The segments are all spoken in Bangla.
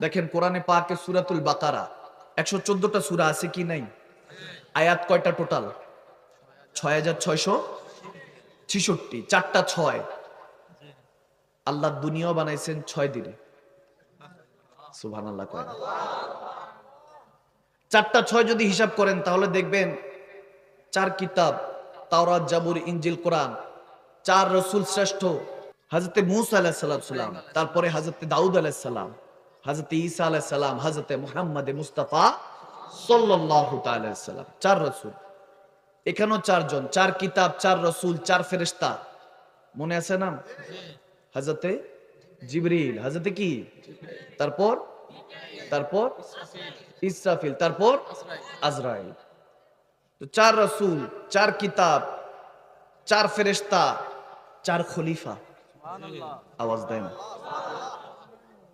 দেখেন কোরআনে পাকে সূরাতুল বাকারা 114টা সূরা আছে কি নাই? আয়াত কয়টা টোটাল? 6666, 4টা 6। আল্লাহ দুনিয়াও বানাইছেন 6 দিনে। সুবহানাল্লাহ করেন। 4টা 6 যদি হিসাব করেন তাহলে দেখবেন 4 কিতাব, তাওরাত, জাবুর, ইনজিল, কোরআন, 4 রাসূল শ্রেষ্ঠ, হযরতে মূসা আলাইহিস সালাম, তারপরে হযরতে দাউদ আলাইহিস সালাম, হযরতে ঈসা আলাইহিস সালাম, হযরতে মুহাম্মদ মুস্তাফা সাল্লাল্লাহু তাআলা আলাইহি সাল্লাম, 4 রাসূল। এখানেও 4 জন, 4 কিতাব, 4 রাসূল, 4 ফেরেশতা। মনে আছে নাম? হযরতে জিবরিল, হযরতে কি, তারপর ইসরাফিল, তারপর আজরাইল। তো 4 রাসূল, 4 কিতাব, 4 ফেরেশতা, 4 খলিফা। আওয়াজ দেন।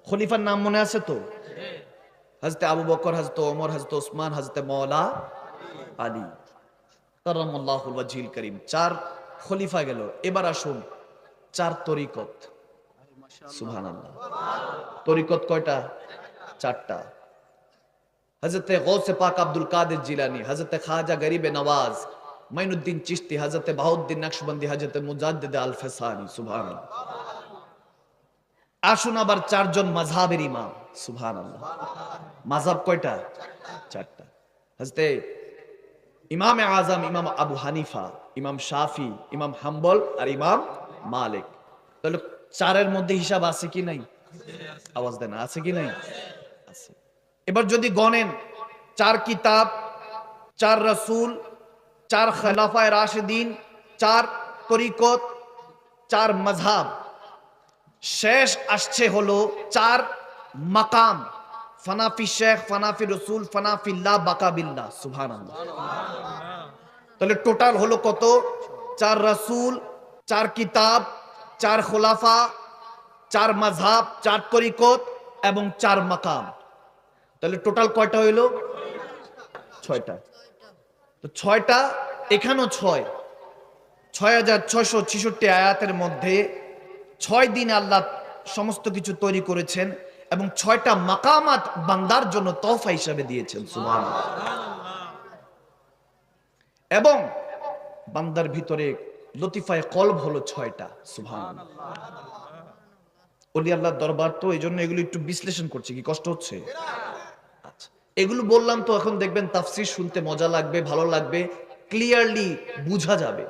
খলিফার নাম মনে আছে তো? হযরতে আবু বকর, হযরতে ওমর, হযরতে ওসমান, হযরতে মাওলা আলী কারামাল্লাহুল ওয়াজহিল কারীম। 4 খলিফা গেল। এবার আসুন 4 তরিকত। সুবহানাল্লাহ। তরিকত কয়টা? 4টা। হযরতে গৌসে পাক আব্দুল কাদের জিলানী, হযরতে খাজা গরিবে নওয়াজ, মাইনুদ্দিন চিশতি, হযরতে বাহাউদ্দিন নকশবন্দি, হযরতে মুজাদ্দিদ আল ফসানি। সুবহানাল্লাহ। আসুন আবার 4 জন মাযহাবের ইমাম। সুবহানাল্লাহ। মাযহাব কয়টা? 4টা। হযরতে ইমামে আযম ইমাম আবু হানিফা, ইমাম শাফি, ইমাম হাম্বল আর ইমাম মালিক। তাহলে 4 মধ্যে হিসাব আছে কি নাই? আওয়াজ দেন, আছে কি নাই? আছে। এবার যদি গণেন 4 কিতাব, 4 রাসূল, 4 খলিফায়ে রাশিদিন, 4 তরিকত, 4 মাযহাব, শেষ আসছে হলো 4 মাকাম। ফানাফি শেখ, ফানাফি রসুল, ফানাফিল্লাহ, বাকাবিল্লাহ। সুবহানাল্লাহ। তাহলে টোটাল হলো কত? 4 রাসূল, 4 কিতাব, 4 খোলাফা, 4 মাযহাব, 4 তরিকত এবং 4 মাকাম। তাহলে টোটাল কয়টা হইল? 6টা। তো 6টা, এখানেও 6, 6666 আয়াতের মধ্যে 6 দিন আল্লাহ সমস্ত কিছু তৈরি করেছেন এবং 6টা মাকামাত বান্দার জন্য তোহফা হিসাবে দিয়েছেন। সুবহানাল্লাহ। এবং বান্দার ভিতরে লতিফায়ে কলব হলো 6টা। সুবহানাল্লাহ। ওলি আল্লাহর দরবার তো এই জন্য এগুলো একটু বিশ্লেষণ করছে, কি কষ্ট হচ্ছে? আচ্ছা, এগুলো বললাম তো এখন দেখবেন তাফসীর শুনতে মজা লাগবে, ভালো লাগবে, ক্লিয়ারলি বোঝা যাবে।